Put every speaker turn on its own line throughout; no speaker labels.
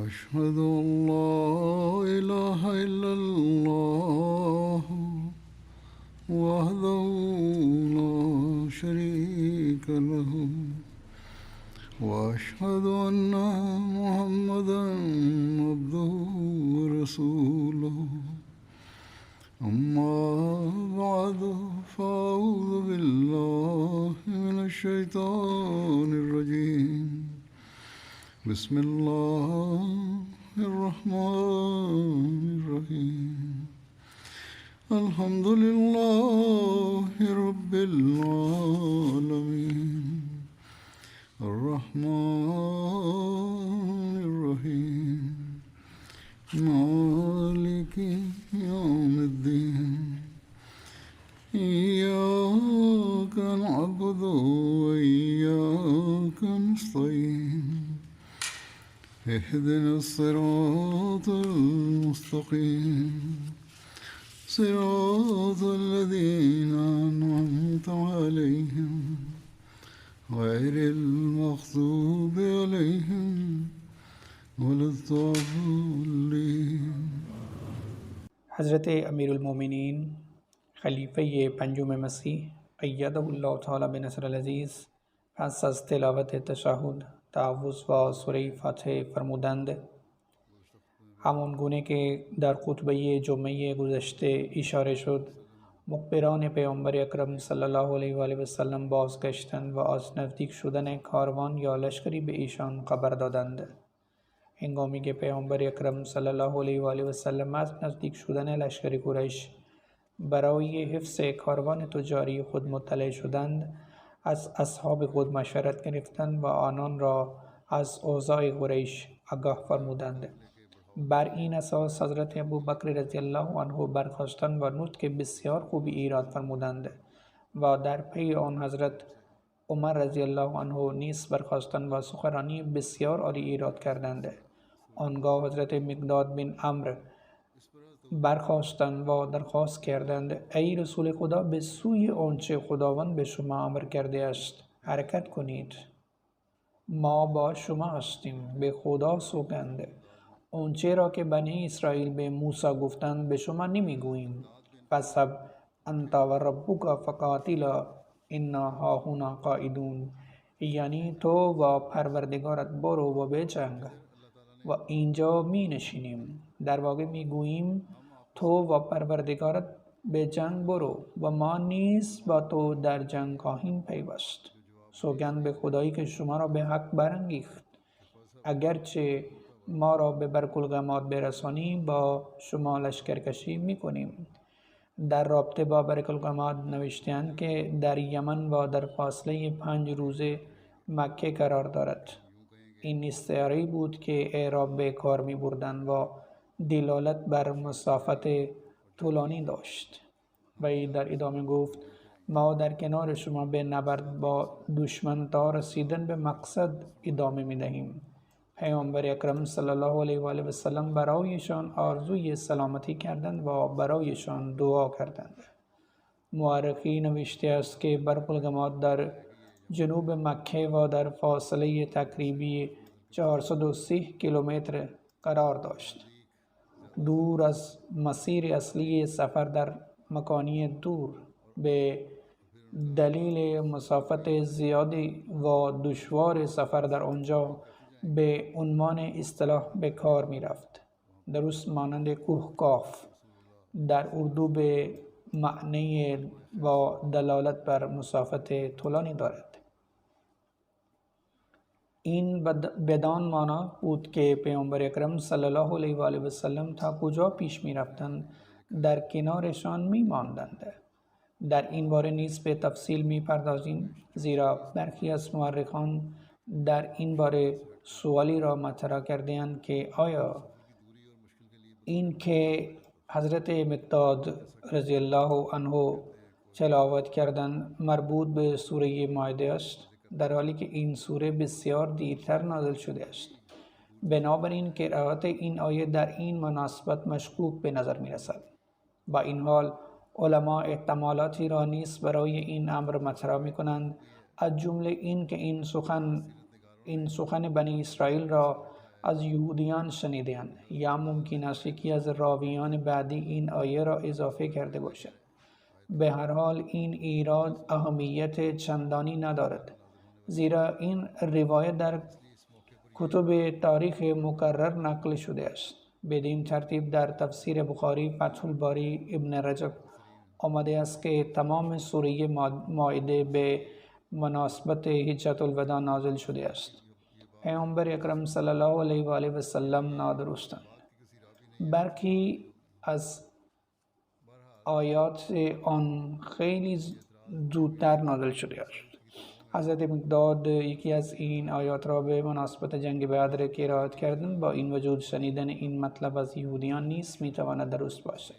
أشهد أن لا إله إلا الله وحده لا شريك له وأشهد أن محمدا عبده ورسوله أما بعد فأعوذ بالله من الشيطان الرجيم بسم الله الرحمن الرحيم الحمد لله رب العالمين الرحمن الرحيم مالك يوم الدين إياك نعبد وإياك نستعين اهدنا الصراط المستقيم صراط الذين أنعمت عليهم غير المغضوب عليهم ولا الضالين.
حضرت امیرالمومنین خلیفه پنجم مسیح ایده الله تعالی بنصر العزیز پس از تلاوت تشهد تعوذ و سوره فاتحه فرمودند: همون گونه که در خطبه جمعه گذشته اشاره شد، مخبران پیامبر اکرم صلی الله علیه و آله و سلم بازگشتند و از نزدیک شدن کاروان یا لشکری به ایشان خبر دادند. هنگامی که پیامبر اکرم صلی الله علیه و آله و سلم از نزدیک شدن لشکر قریش برای حفظ کاروان تجاری خود مطلع شدند، از اصحاب خود مشورت گرفتند و آنان را از اوضاع قریش آگاه فرمودند. بر این اساس حضرت ابوبکر رضی الله عنه برخاستند و نطق بسیار خوبی ایراد فرمودند و در پی آن حضرت عمر رضی الله عنه نیز برخاستند و سخنرانی بسیار عالی ایراد کردند. آنگاه حضرت مقداد بن عمرو برخاستند و درخواست کردند: ای رسول خدا، به سوی آنچه خداوند به شما امر کرده است حرکت کنید. ما با شما هستیم. به خدا سوگند آنچه را که بنی اسرائیل به موسی گفتند به شما نمیگوییم. فاذهب انت و ربک فقاتلا انا هاهنا قاعدون، یعنی تو و پروردگارت برو و بجنگ و اینجا می نشینیم. در واقع می گوییم تو و پروردگارت به جنگ برو و ما نیز با تو در جنگ خواهیم پیوست. سوگند به خدایی که شما را به حق برانگیخت، اگرچه ما را به برکالغماد برسانی با شما لشکرکشی می کنیم. در رابطه با برکالغماد نوشتند که در یمن و در فاصله 5 روزه مکه قرار دارد. این استعاره بود که اعراب به کار می بردن و دلالت بر مسافت طولانی داشت. و در ادامه گفت: ما در کنار شما به نبرد با دشمن تا رسیدن به مقصد ادامه می دهیم. پیامبر اکرم صلی الله علیه و آله و سلم برایشان آرزوی سلامتی کردند و برایشان دعا کردند. مورخی نوشته است که برکالغماد در جنوب مکه و در فاصله تقریبی 430 کیلومتر قرار داشت. دور از مسیر اصلی سفر در مکانی دور به دلیل مسافت زیادی و دشوار سفر در آنجا به عنوان اصطلاح به کار می رفت. درست مانند کوهکاف در اردو به معنی و دلالت بر مسافت طولانی دارد. این بدان معنا بود که پیامبر اکرم صلی الله علیه و آله و سلم تا کجا پیش می رفتند در کنارشان می ماندند. در این باره نیز به تفصیل می پردازیم، زیرا برخی از مورخان در این باره سوالی را مطرح کرده‌اند که آیا این که حضرت مقداد رضی الله عنه تلاوت کردند مربوط به سوره مائده است، در حالی که این سوره بسیار دیرتر نازل شده است. بنابراین قرائت این آیه در این مناسبت مشکوک به نظر می رسد. با این حال علما احتمالاتی را نیز برای این امر مطرح می کنند، از جمله این که این سخن بنی اسرائیل را از یهودیان شنیده‌اند، یا ممکن است یکی از راویان بعدی این آیه را اضافه کرده باشد. به هر حال این ایراد اهمیت چندانی ندارد، زیرا این روایت در کتب تاریخ مکرر نقل شده است. بدین ترتیب در تفسیر بخاری فتح الباری ابن رجب آمده است که تمام سوره مائده به مناسبت حجت الوداع نازل شده است. پیامبر اکرم صلی الله علیه و آله و سلم نادرستند. برخی از آیات آن خیلی زودتر نازل شده است. حضرت مقداد یکی از این آیات را به مناسبت جنگ بدر قرائت کردند. با این وجود شنیدن این مطلب از یهودیان نیست میتواند درست باشد.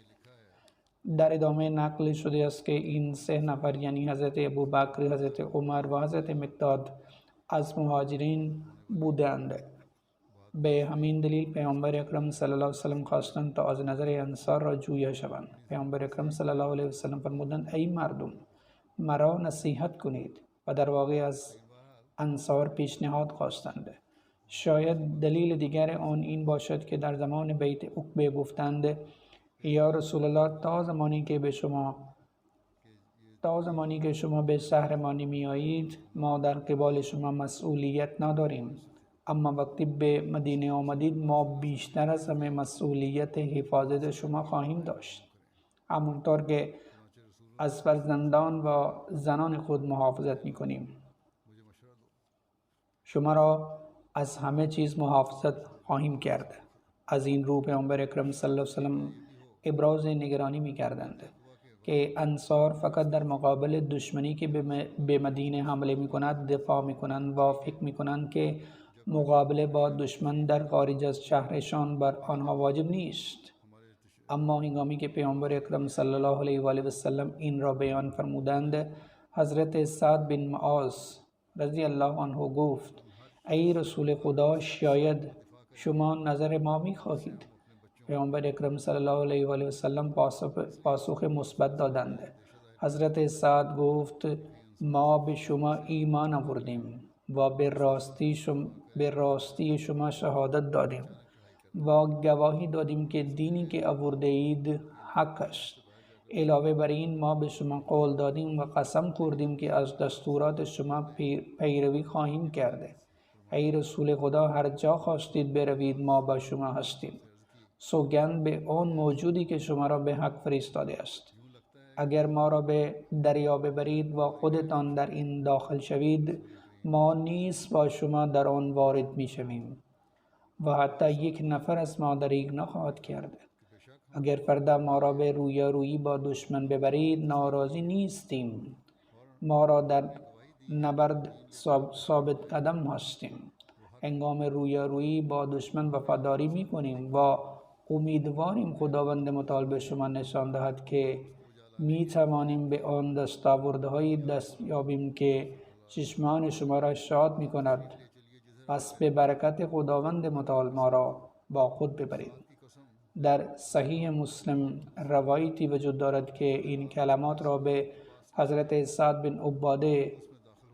در ادامه نقل شده است که این 3 نفر یعنی حضرت ابوبکر، حضرت عمر و حضرت مقداد از مهاجرین بودند. به همین دلیل پیامبر اکرم صلی الله علیه و سلم خواستند تا از نظر انصار را جویا شوند. پیامبر اکرم صلی الله علیه و سلم فرمودند ای مردم، مرا نصیحت کنید، و در واقع از انصار پیشنهاد خواستند. شاید دلیل دیگر آن این باشد که در زمان بیعت عقبه گفتند یا رسول الله تا زمانی که شما به شهر ما نمی آیید ما در قبال شما مسئولیت نداریم، اما وقتی به مدینه آمدید ما بیشتر از همه مسئولیت حفاظت شما خواهیم داشت، همونطور که از فرزندان و زنان خود محافظت می کنیم. شما را از همه چیز محافظت خواهیم کرد. از این رو پیامبر اکرم صلی الله علیه و سلم ابراز نگرانی می کردند که انصار فقط در مقابل دشمنی که به مدینه حمله می کند دفاع می کنند و فکر می کنند که مقابله با دشمن در خارج از شهرشان بر آنها واجب نیست. اما هنگامی که پیامبر اکرم صلی الله علیه و آله و سلم این را بیان فرمودند، حضرت سعد بن معاذ رضی الله عنه گفت ای رسول خدا، شاید شما نظر ما می خواهید. پیامبر اکرم صلی الله علیه و آله و سلم پاسخ مثبت دادند. حضرت سعد گفت ما به شما ایمان آوردیم و به راستی شما شهادت دادیم و گواهی دادیم که دینی که آورده اید حق است. علاوه بر این ما به شما قول دادیم و قسم خوردیم که از دستورات شما پیروی خواهیم کرده. ای رسول خدا، هر جا خواستید بروید ما با شما هستیم. سوگند به آن موجودی که شما را به حق فرستاده است. اگر ما را به دریا ببرید و خودتان در این داخل شوید، ما نیز با شما در آن وارد می شویم و حتی یک نفر از ما دریغ نخواهد کرد. اگر فردا ما را به رویارویی با دشمن ببرید، ناراضی نیستیم. ما را در نبرد ثابت قدم هستیم. هنگام رویارویی با دشمن وفاداری می کنیم و امیدواریم خداوند متعال به شما نشان دهد که می توانیم به آن دستاوردهای دست یابیم که چشمان شما را شاد می کند. پس به برکت خداوند متعال ما را با خود ببرید. در صحیح مسلم روایتی وجود دارد که این کلمات را به حضرت سعد بن عباده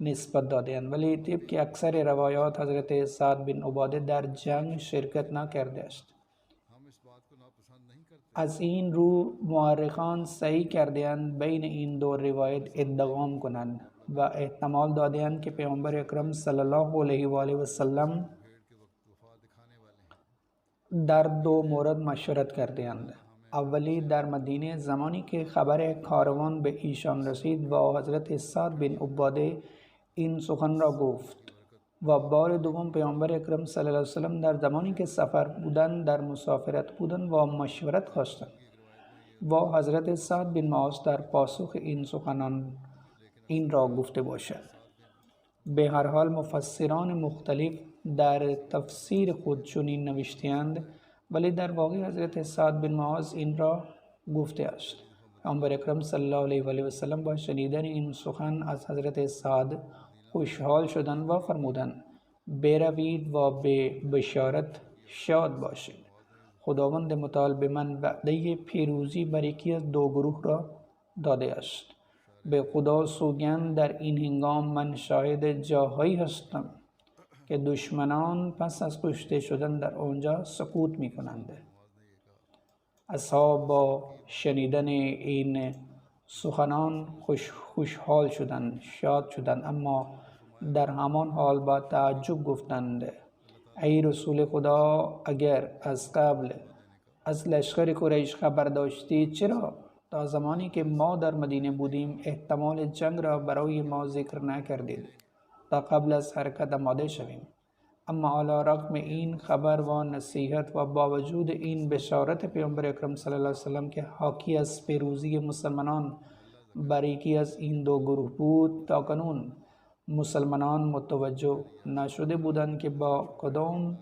نسبت داده‌اند، ولی طبق اکثر روایات حضرت سعد بن عباده در جنگ شرکت نکرده است. از این رو مورخان سعی کرده‌اند بین این دو روایت ادغام کنند و احتمال داده‌اند که پیامبر اکرم صلی الله علیه و آله و سلم در 2 مورد مشورت کرده‌اند. اولی در مدینه زمانی که خبر کاروان به ایشان رسید و حضرت سعد بن عباده این سخن را گفت، و بار دوم پیامبر اکرم صلی الله علیه و سلم در زمانی که سفر بودند در مسافرت بودند و مشورت خواستند و حضرت سعد بن معاذ در پاسخ این سخنان این را گفته باشد. به هر حال مفسران مختلف در تفسیر خود چنین نوشته‌اند، ولی در واقع حضرت سعد بن معاذ این را گفته است. پیامبر اکرم صلی الله علیه و آله و سلم با شنیدن این سخن از حضرت سعد خوشحال شدند و فرمودند بروید و به بشارت شاد باشید. خداوند متعال به من وعده پیروزی بر یکی از 2 گروه را داده است. به خدا سوگند در این هنگام من شاهد جاهایی هستم که دشمنان پس از کشته شدن در آنجا سقوط می کنند. اصحاب با شنیدن این سخنان خوشحال شدند، شاد شدند، اما در همان حال با تعجب گفتند: ای رسول خدا، اگر از قبل از لشکر قریش خبر داشتی، چرا تا زمانی که ما در مدینه بودیم احتمال جنگ را برای ما ذکر نکردید تا قبل از حرکت آماده شویم؟ اما علی رغم این خبر و نصیحت و با وجود این بشارت پیامبر اکرم صلی الله علیه وسلم که حاکی از پیروزی مسلمانان بر یکی از این دو گروه بود، تا کنون مسلمانان متوجه نشده بودند که با کدام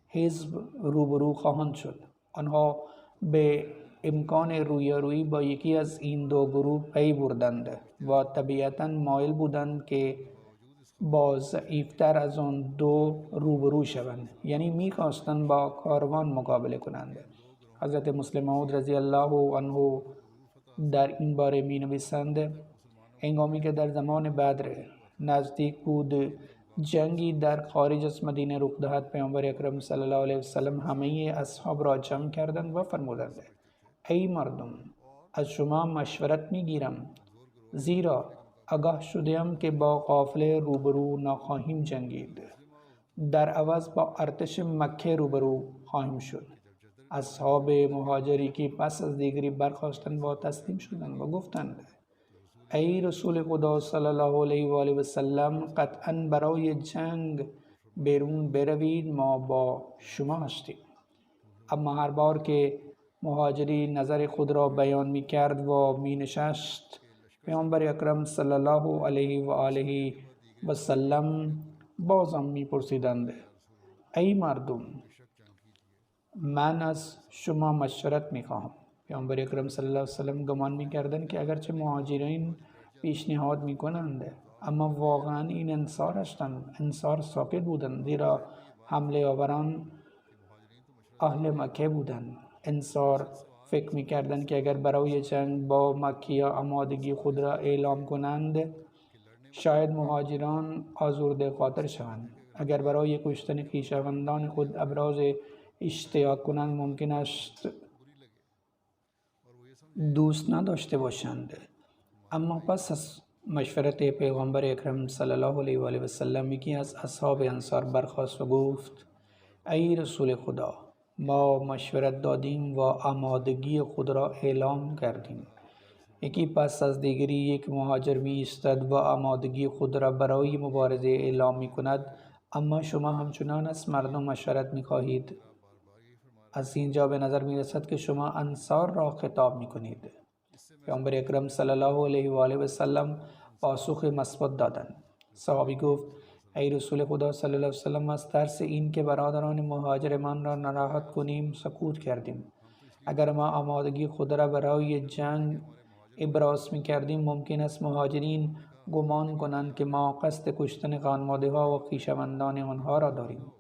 حزب روبرو خواهند شد. آنها به امکان رویارویی با یکی از این دو گروه پی بردند و طبیعتاً مایل بودند که با ضعیفتر از آن دو روبرو شوند، یعنی می‌خواستند با کاروان مقابله کنند. حضرت مسلم موعود رضی الله عنه در این باره می‌نویسند: هنگامی که در زمان بدر نزدیک بود جنگی در خارج از مدینه رخ دهد، پیامبر اکرم صلی الله علیه وسلم همه اصحاب را جمع کردند و فرمودند: ای مردم، از شما مشورت می‌گیرم، زیرا آگاه شده‌ام که با قافله روبرو نخواهیم جنگید، در عوض با ارتش مکه روبرو خواهیم شد. اصحاب مهاجری که پس از دیگری برخاستند و تسلیم شدند و گفتند: ای رسول خدا صلی الله علیه و آله و سلم، قطعاً برای جنگ بیرون بروید، ما با شما هستیم. اما هر بار که مهاجری نظر خود را بیان می کرد و می نشست، پیامبر اکرم صلی الله علیه و آله و سلم بازم می پرسیدند: ای مردم، من از شما مشورت می خواهم. پیامبر اکرم صلی الله علیه و سلم گمان می کردند که اگرچه مهاجرین پیشنهاد می کنند، اما واقعا این انصار هستند. انصار ساکت بودند، زیرا حمله آوران اهل مکه بودند. انصار فکر می کردند که اگر برای جنگ با مکی‌ها آمادگی خود را اعلام کنند، شاید مهاجران آزرده خاطر شوند. اگر برای کشتن خویشاوندان خود ابراز اشتیاق کنند، ممکن است دوست نداشته باشند. اما پس از مشورت پیغمبر اکرم صلی الله علیه و آله و سلم، یکی از اصحاب انصار برخاست و گفت: ای رسول خدا، ما مشورت دادیم و آمادگی خود را اعلام کردیم. یکی پس از دیگری یک مهاجر می ایستد و آمادگی خود را برای مبارزه اعلام می کند، اما شما همچنان از مردم مشورت می خواهید. از اینجا به نظر می رسد که شما انصار را خطاب می کنید. پیامبر اکرم صلی الله علیه و آله و سلم پاسخ مثبت دادند. صحابی گفت: ای رسول خدا صلی الله علیه و سلم، از ترس این که برادران مهاجر من را ناراحت کنیم سکوت کردیم. اگر ما آمادگی خود را برای جنگ ابراز می کردیم، ممکن است مهاجرین گمان کنند که ما قصد کشتن خانواده ها و خویشاوندان آنها را داریم.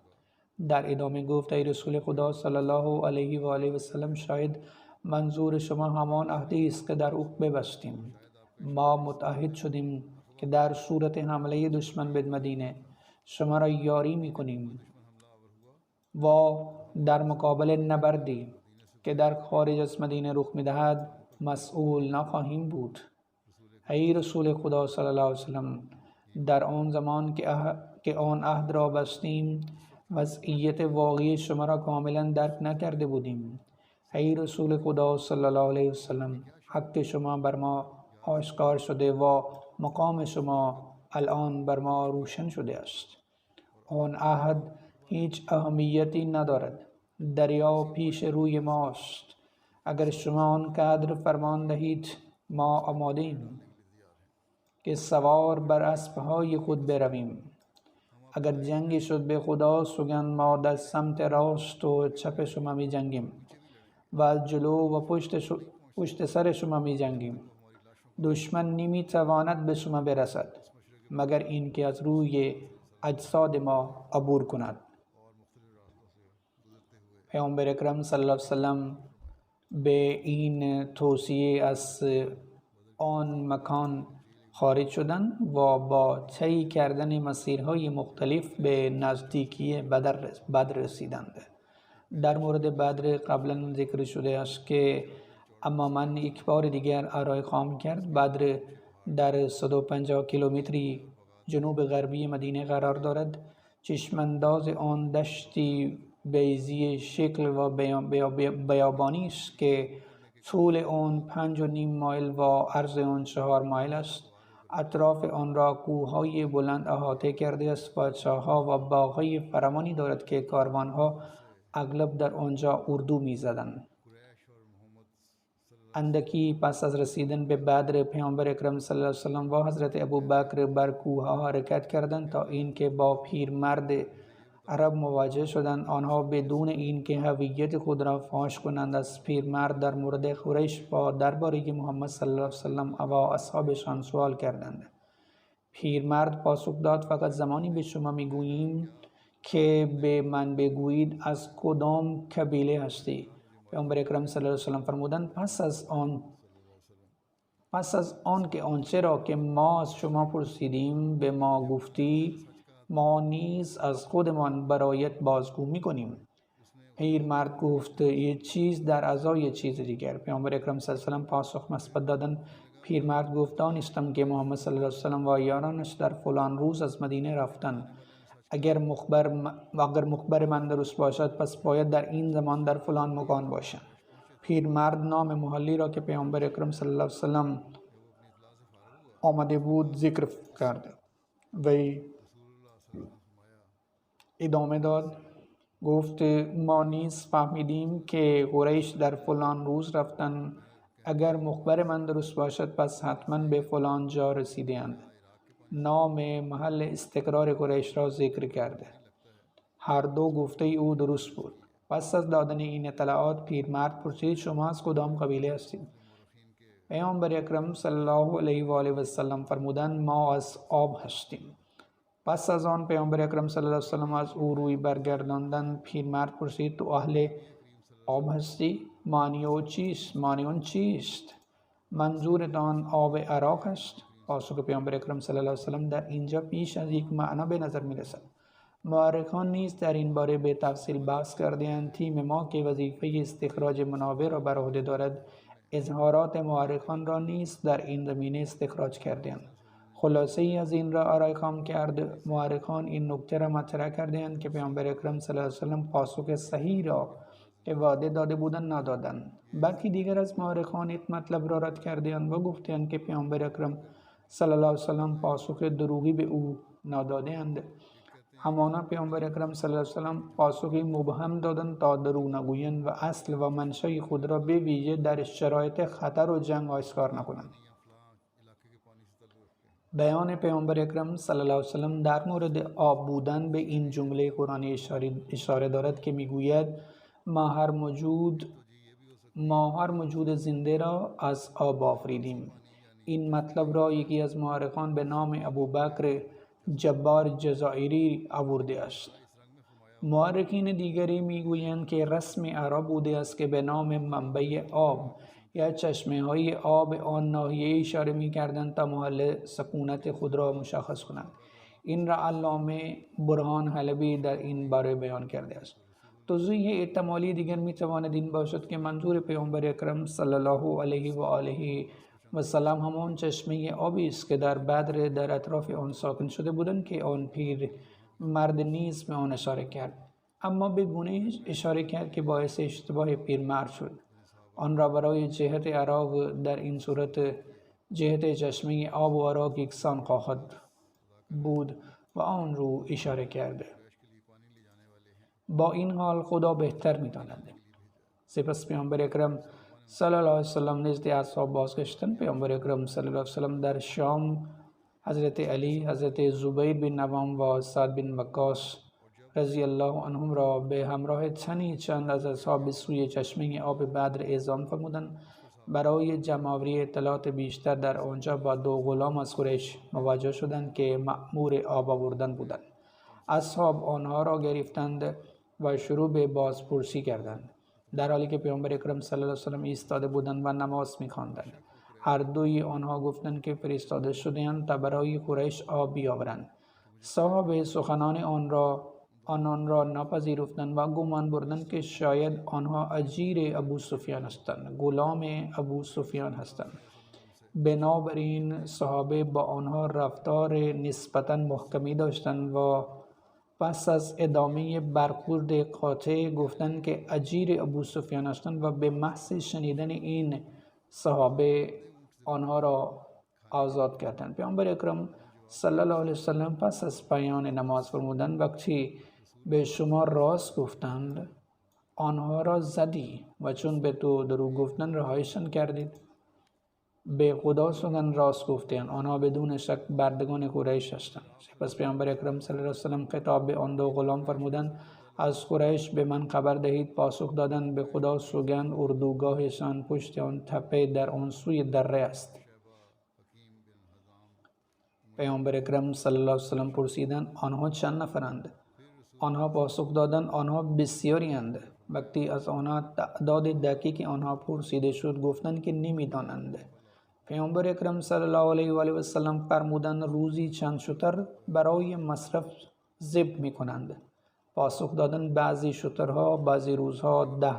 در ادامه گفت: ای رسول خدا صلی الله علیه و آله و سلم، شاید منظور شما همان عهدی است که در عقبه بستیم. ما متعهد شدیم که در صورت حمله دشمن به مدینه شما را یاری می کنیم و در مقابل نبردی که در خارج از مدینه رخ می دهد مسئول نخواهیم بود. ای رسول خدا صلی الله علیه و سلم، در آن زمان که آن عهد را بستیم، وضعیت واقعی شما را کاملا درک نکرده بودیم. ای رسول خدا صلی الله علیه و سلم، حق شما بر ما آشکار شده و مقام شما الان بر ما روشن شده است. آن عهد هیچ اهمیتی ندارد. دریا پیش روی ماست. اگر شما آن قدر فرمان دهید، ما آماده ایم که سوار بر اسبهای خود برویم. اگر جنگی شد، به خدا سوگند ما در سمت راست و چپ شما می جنگیم و از جلو و پشت سر شما می جنگیم. دشمن نمی تواند به شما برسد مگر اینکه از روی اجساد ما عبور کند. پیامبر اکرم صلی الله علیه و سلم به این توصیه از آن مکان خارج شدن و با طی کردن مسیرهای مختلف به نزدیکی بدر رسیدند. در مورد بدر قبلا ذکر شده است که اما من یک بار دیگر آرای خواهم کرد. بدر در 150 کیلومتری جنوب غربی مدینه قرار دارد. چشمانداز آن دشتی بیضی شکل و بیابانی است که طول آن 5.5 مایل و عرض آن 4 مایل است. اطراف آن را کوههای بلند احاطه کرده است و چاه‌ها و باغ‌های فراوانی دارد که کاروان‌ها اغلب در آنجا اردو می‌زدند. اندکی پس از رسیدن به بدر، پیامبر اکرم صلی الله علیه و سلم و حضرت ابوبکر بر کوه‌ها حرکت کردند تا اینکه با پیرمرد عرب مواجه شدند. آنها بدون اینکه هویت خود را فاش کنند از پیرمرد در مورد قریش با درباره محمد صلی الله علیه و سلم و اصحابشان سوال کردند. پیرمرد پاسخ داد: فقط زمانی به شما میگوییم که به من بگویید از کدام قبیله هستی. پیامبر اکرم صلی الله علیه و سلم فرمودند: پس از آن که آنچه را که ما از شما پرسیدیم به ما گفتی، ما نیز از خودمان برایت بازگو میکنیم. پیرمرد گفت: یک چیز در ازای چیز دیگر. پیامبر اکرم صلی الله علیه و سلم پاسخ مثبت دادند. پیرمرد گفت: دانستم که محمد صلی الله علیه و سلم و یارانش در فلان روز از مدینه رفتند. اگر مخبر من درست باشد پس باید در این زمان در فلان مکان باشند. پیرمرد نام محلی را که پیامبر اکرم صلی الله علیه و سلم آمده بود ذکر کرد. وی ادامه داد، گفت: ما نیز فهمیدیم که قریش در فلان روز رفتن. اگر مخبر من درست باشد پس حتما به فلان جا رسیدند. نام محل استقرار قریش را ذکر کرده. هر دو گفته او درست بود. پس از دادن این اطلاعات پیرمرد پرسید: شما از کدام قبیله هستید؟ پیامبر اکرم صلی الله علیه و آله و سلم فرمودند: ما از آب هستیم. پس از آن پیامبر اکرم صلی الله علیه و سلم از او روی برگرداندند. پیرمرد پرسید: تو اهل آب هستی؟ معنی آن چیست؟ منظورتان آب عراق است؟ پاسخ پیامبر اکرم صلی الله علیه و سلم در اینجا پیش از یک معنا به نظر می‌رسد. مورخان نیز در این باره به تفصیل بحث کرده‌اند. تیم ما که وظیفه استخراج منابع را بر عهده دارد، اظهارات مورخان را نیز در این زمینه استخراج کرده‌اند. خلاصه ای از این را آرای خواهم کرد. مورخان این نکته را مطرح کرده‌اند که پیامبر اکرم صلی الله علیه و سلم پاسخ صحیح را که وعده داده بودند ندادند. برخی دیگر از مورخان این مطلب را رد کرده‌اند و گفته‌اند که پیامبر اکرم صلی الله علیه و سلم پاسخ دروغی به او نداده‌اند. همانا پیامبر اکرم صلی الله علیه و سلم پاسخی مبهم دادند تا دروغ نگویند و اصل و منشأ خود را به ویژه در شرایط خطر و جنگ آشکار نکنند. بیان پیامبر اکرم صلی الله علیه و سلم در مورد آب بودن به این جمله قرآنی اشاره دارد که میگوید: ما هر موجود زنده را از آب آفریدیم. این مطلب را یکی از مورخان به نام ابوبکر جبار جزائری آورده است. مورخین دیگری میگویند که رسم عرب بوده است که به نام منبع آب یا چشمه های آب آن ناحیه اشاره می‌کردند تا محل سکونت خود را مشخص کنند. این را علامه برهان حلبی در این باره بیان کرده است. توضیح احتمالی دیگر میتواند این باشد که منظور پیامبر اکرم صلی الله علیه و آله و سلم همان چشمه آبی است که در بدر در اطراف آن ساکن شده بودند که آن پیر مرد نیز به آن اشاره کرد، اما به گونه اشاره کرد که باعث اشتباه پیرمرد شد. آن را برای جهت عراق در این صورت جهت چشمه آب و عراق یکسان خواهد بود و آن رو اشاره کرده. با این حال خدا بهتر می‌داند. سپس پیامبر اکرم صلی الله علیه و سلم نزد اصحاب بازگشتند. پیامبر اکرم صلی الله علیه و سلم در شام حضرت علی، حضرت زبیر بن عوام و سعد بن وقاص رضی الله عنهم را به همراه تنی چند از اصحاب به سوی چشمه آب بدر اعزام فرمودند. برای جمع‌آوری اطلاعات بیشتر در آنجا با 2 غلام از قریش مواجه شدند که مأمور آب آوردن بودند. اصحاب آنها را گرفتند و شروع به بازپرسی کردند، در حالی که پیامبر اکرم صلی الله علیه و سلم ایستاده بودند و نماز می‌خواندند. هر دوی آنها گفتند که فرستاده شده‌اند تا برای قریش آب بیاورند. صاحب سخنان آنان را نپذیرفتند و گمان بردند که شاید آنها اجیر ابو سفیان هستند، غلام ابو سفیان هستند. بنابراین صحابه با آنها رفتار نسبتاً محکمی داشتند و پس از ادامه برخورد قاطع گفتند که اجیر ابو سفیان هستند و به محض شنیدن این صحابه آنها را آزاد کردند. پیامبر اکرم صلی الله علیه وسلم پس از پایان نماز فرمودند وقتی به شما راست گفتند آنها را زدی و چون به تو دروغ گفتند رهایشان کردید. به خدا سوگند راست گفتند آنها بدون شک بردگان قریش هستند. سپس پیامبر اکرم صلی الله علیه وسلم خطاب به آن دو غلام فرمودند از قریش به من خبر دهید. پاسخ دادند به خدا سوگند اردوگاهشان پشت آن تپه در آن سوی دره است. پیامبر اکرم صلی الله علیه وسلم پرسیدند آنها چند نفرند؟ آنها پاسخ دادند آنها بسیاری اند. وقتی از آنها تعداد دقیق آنها پرسیده شد گفتند که نمیدانند. پیامبر اکرم صلی الله علیه و آله و سلم فرمودند روزی چند شتر برای مصرف ذبح می‌کنند. پاسخ دادند بعضی شترها بعضی روزها 10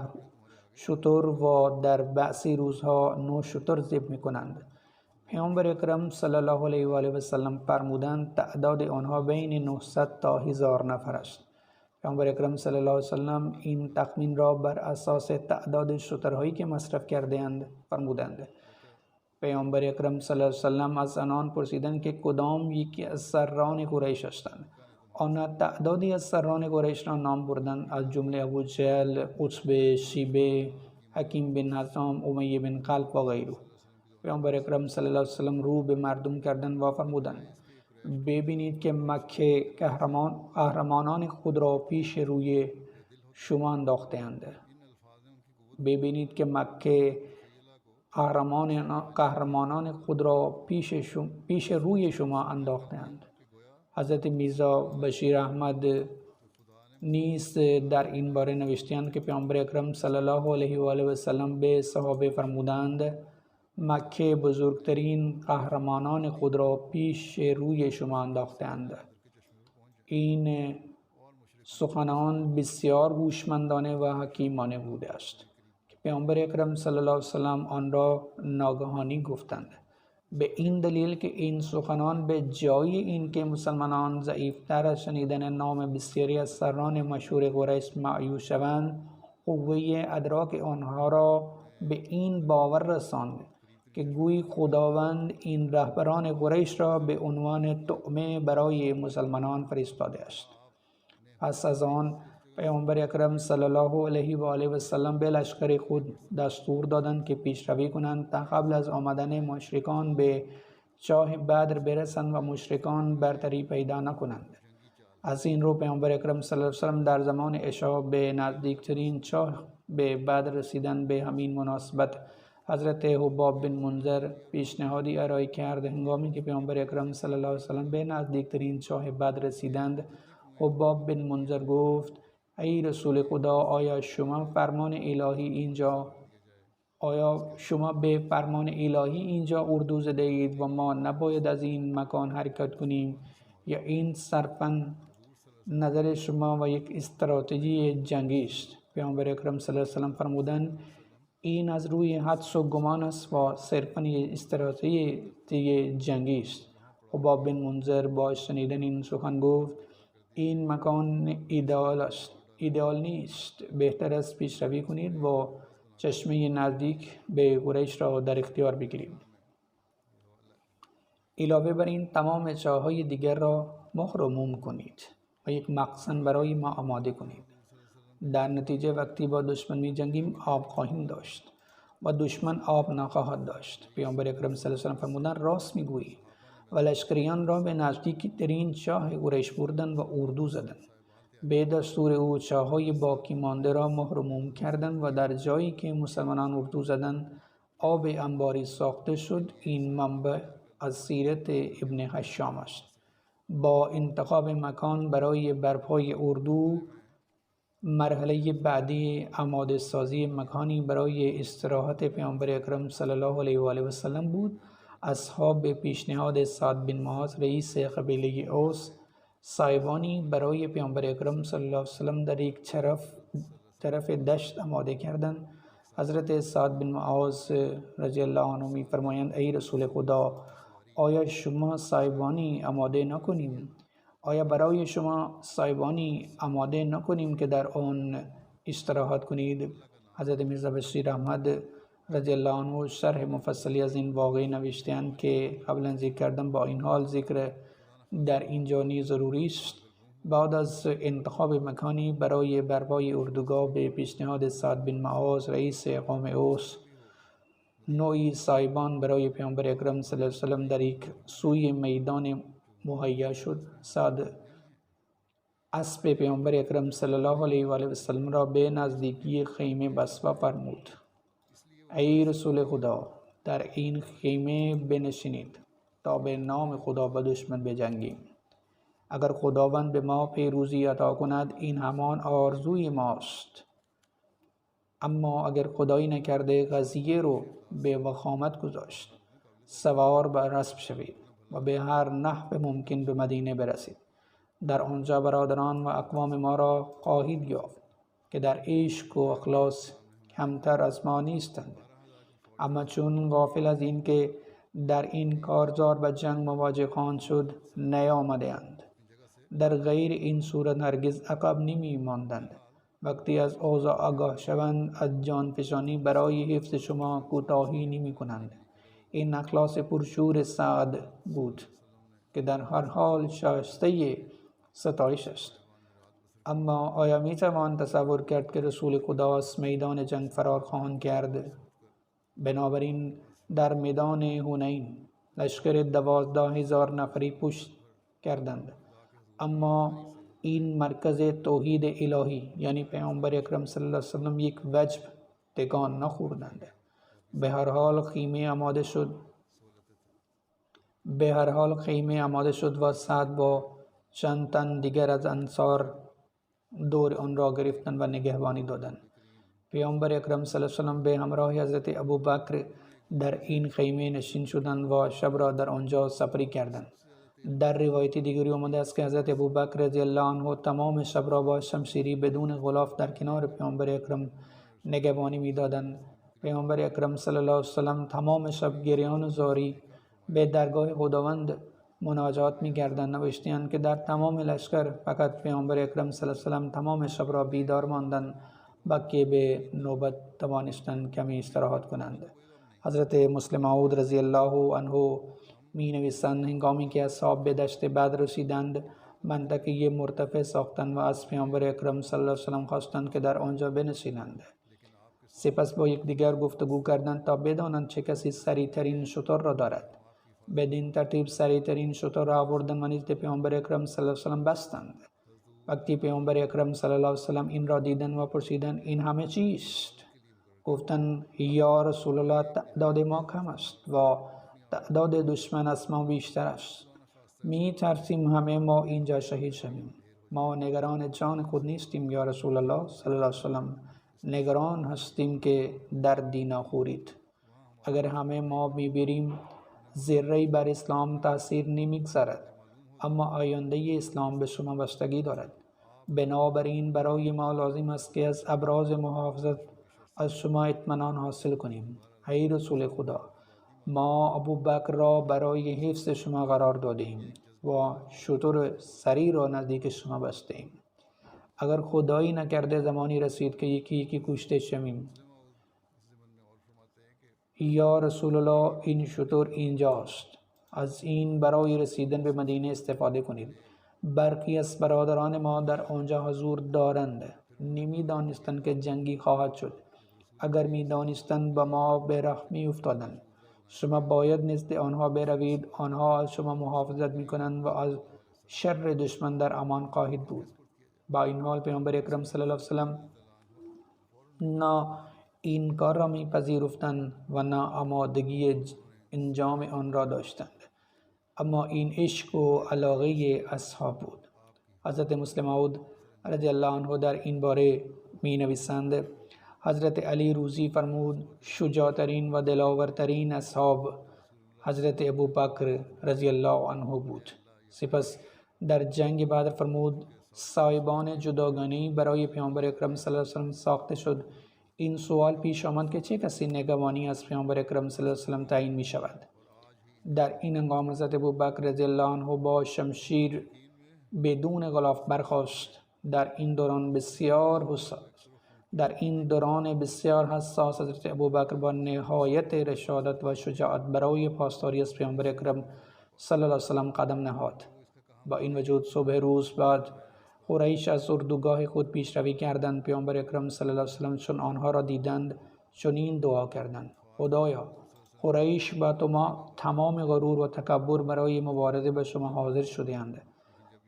شتر و در بعضی روزها 9 شتر ذبح می‌کنند. پیامبر اکرم صلی الله علیه و آله و سلم فرمودند تعداد آنها بین 900 تا 1000 نفر است. پیامبر اکرم صلی الله علیه و سلم این تخمین را بر اساس تعداد شترهایی که مصرف کرده‌اند فرمودند. پیامبر اکرم صلی الله علیه و سلم از آنان پرسیدند که کدام یکی از سران قریش هستند. آنها تعدادی از سران قریش را نام بردند از جمله ابو جهل، عتبه، شیبه، حکیم بن حزام، امیه بن خلف و غیره. پیامبر اکرم صلی الله علیه و سلم رو به مردم کردند و فرمودند ببینید که مکه قهرمانان خود را پیش روی شما انداخته‌اند. ببینید که مکه قهرمانان خود را پیش روی شما انداخته‌اند. حضرت میرزا بشیر احمد نیز در این باره نوشته‌اند که پیامبر اکرم صلی الله علیه و آله و سلم به صحابه فرمودند مکه بزرگترین قهرمانان خود را پیش روی شما انداخته‌اند. این سخنان بسیار هوشمندانه و حکیمانه بوده است که پیامبر اکرم صلی الله علیه و سلم آن را ناگهانی گفتند. به این دلیل که این سخنان به جای این که مسلمانان ضعیفتر از شنیدن نام بسیاری از سران مشهور قریش مایوس شوند، قوه ادراک آنها را به این باور رساند که گویی خداوند این رهبران قریش را به عنوان طعمه برای مسلمانان فرستاده است. پس از آن پیامبر اکرم صلی الله علیه و آله و سلم به لشکر خود دستور دادند که پیشروی کنند تا قبل از آمدن مشرکان به چاه بدر برسند و مشرکان برتری پیدا نکنند. از این رو پیامبر اکرم صلی الله علیه و سلم در زمان عشا به نزدیکترین چاه به بدر رسیدند. به همین مناسبت حضرت حباب بن منذر پیشنهادی ارائه کرد. هنگامی که پیامبر اکرم صلی الله علیه و سلم به نزدیکترین چاه بدر رسیدند حباب بن منذر گفت ای رسول خدا آیا شما به فرمان الهی اینجا اردو زده اید و ما نباید از این مکان حرکت کنیم یا این صرفاً نظر شما و یک استراتژی جنگی است؟ پیامبر اکرم صلی الله علیه و سلم فرمودند این از روی حدس و گمان است و صرفاً یک استراتژی جنگی است. حباب بن منذر با شنیدن این سخن گفت این مکان ایدئال نیست. بهتر است پیشروی کنید و چشمه نزدیک به قریش را در اختیار بگیرید. علاوه بر این تمام چاه‌های دیگر را مهر و موم کنید و یک مخزن برای ما آماده کنید. در نتیجه وقتی با دشمن می جنگیم آب خواهیم داشت و دشمن آب نخواهد داشت. پیامبر اکرم صلی الله علیه و سلم فرمودند راست میگویی. و لشکریان را به نزدیکی ترین چاه قریش بردند و اردو زدند. به دستور او چاه‌های باقی مانده را مهر و موم کردند و در جایی که مسلمانان اردو زدند آب انباری ساخته شد. این منبع از سیرت ابن هشام است. با انتخاب مکان برای برپای اردو مرحله بعدی آماده سازی مکانی برای استراحت پیامبر اکرم صلی الله علیه و آله و سلم بود. اصحاب به پیشنهاد سعد بن معاذ رئیس قبیله اوس سایبانی برای پیامبر اکرم صلی الله علیه و سلم در یک طرف دشت آماده کردند. حضرت سعد بن معاذ رضی الله عنه می فرمایند ای رسول خدا، آیا شما سایبانی آماده نکنیم؟ آیا برای شما سایبانی آماده نکنیم که در آن استراحت کنید؟ حضرت میرزا بشیر احمد رضی الله عنه شرح مفصلی از این واقعه نوشته‌اند که قبلا ذکر کردم. با این حال ذکر در اینجا نیز ضروری است. بعد از انتخاب مکانی برای برپای اردوگاه به پیشنهاد سعد بن معاذ رئیس قوم اوس، نوعی سایبان برای پیامبر اکرم صلی الله علیه و سلم در یک سوی میدان مهیا شد. سعد اسب پیامبر اکرم صلی الله علیه و آله و سلم را به نزدیکی خیمه بسوا فرمود. ای رسول خدا، در این خیمه بنشینید تا به نام خدا با دشمن بجنگیم. اگر خداوند به ما پیروزی عطا کند این همان آرزوی ماست، اما اگر خدایی نکرده قضیه رو به وخامت گذاشت، سوار بر اسب شوید و به هر نحو ممکن به مدینه برسید. در آنجا برادران و اقوام ما را خواهید یافت که در عشق و اخلاص کمتر از ما نیستند، اما چون غافل از این که در این کارزار به جنگ مواجه خواهند شد نیامده‌اند، در غیر این صورت هرگز عقب نمی ماندند. وقتی از اوضاع آگاه شوند از جان فشانی برای حفظ شما کوتاهی نمی کنند. این اخلاص پرشور سعد بود که در هر حال شایسته ستایش است. اما آیا می توان تصور کرد که رسول خدا از میدان جنگ فرار خواهند کرد؟ بنابراین در میدان حنین لشکر 12,000 نفری پشت کردند، اما این مرکز توحید الهی یعنی پیامبر اکرم صلی الله علیه و سلم یک وجب تکان نخوردند. به هر حال خیمه آماده شد و سعد با چند تن دیگر از انصار دور آن را گرفتند و نگهبانی دادند. پیامبر اکرم صلی الله علیه و سلم به همراه حضرت ابوبکر در این خیمه نشین شدند و شب را در آنجا سپری کردند. در روایت دیگری آمده است که حضرت ابوبکر رضی الله عنه تمام شب را با شمشیری بدون غلاف در کنار پیامبر اکرم نگهبانی می‌دادند. پیامبر اکرم صلی الله علیه و سلم تمام شب گریان و زاری به درگاه خداوند مناجات می‌کردند. نوشته‌اند که در تمام لشکر فقط پیامبر اکرم صلی الله علیه و سلم تمام شب را بیدار ماندند که به نوبت توانستند کمی استراحت کنند. حضرت مسلم موعود رضی الله عنه می نویسند هنگامی که اصحاب به دشت بدر رسیدند منطقه مرتفع ساختند و از پیامبر اکرم صلی الله علیه و سلم خواستند که در آنجا بنشینند. سپس با یکدیگر گفتگو کردند تا بدانند چه کسی سریعترین شتر را دارد. بدین ترتیب سریعترین شتر را آوردند و نزد پیامبر اکرم صلی الله علیه و سلم بستند. وقتی پیامبر اکرم صلی الله علیه و سلم این را دیدند و پرسیدند این همه چیست؟ گفتند یا رسول الله، تعداد ما کم است و تعداد دشمن از ما بیشتر است. می ترسیم همه ما اینجا شهید شویم. ما نگران جان خود نیستیم یا رسول الله صلی الله علیه و سلم، نگران هستیم که دردی نخورید. اگر همه ما می‌بریم ذره‌ای بر اسلام تاثیر نمی‌گذارد، اما آینده اسلام به شما بستگی دارد. بنابراین برای ما لازم است که از ابراز محافظت از شما اطمینان حاصل کنیم. ای رسول خدا، ما ابوبکر را برای حفظ شما قرار دادیم و شتر سری را نزدیک شما بستیم. اگر خدایی نکرده زمانی رسید که یکی یکی کشته شویم. یا رسول الله، این شتر اینجاست، از این برای رسیدن به مدینه استفاده کنید. برخی از برادران ما در آنجا حضور دارند، نمی دانستند که جنگی خواهد شد. اگر می دانستند به ما به راه می افتادند. شما باید نزد آنها بروید، آنها از شما محافظت می کنند و از شر دشمن در امان خواهید بود. با این حال پیامبر اکرم صلی الله علیه و سلم نه این کار را می پذیرفتند و نه آمادگی انجام آن را داشتند، اما این عشق و علاقه اصحاب بود. حضرت مسلم موعود رضی الله عنه در این باره می نویسند حضرت علی روزی فرمود شجاعترین و دلاورترین اصحاب حضرت ابوبکر رضی الله عنه بود. سپس در جنگ بدر فرمود سایبان جداگانه‌ای برای پیامبر اکرم صلی الله علیه و سلم ساخته شد. این سوال پیش آمد که چه کسی نگهبانی از پیامبر اکرم صلی الله علیه و سلم تعیین می شود؟ در این هنگام حضرت ابوبکر رضی الله عنه با شمشیر بدون غلاف برخاست. در این دوران بسیار حساس حضرت ابوبکر با نهایت رشادت و شجاعت برای پاسداری از پیامبر اکرم صلی الله علیه و سلم قدم نهاد. با این وجود صبح روز بعد قریش از اردوگاه خود پیشروی کردند. پیامبر اکرم صلی الله علیه و سلم چون آنها را دیدند چنین دعا کردند: خدایا، قریش با تمام غرور و تکبر برای مبارزه با شما حاضر شده‌اند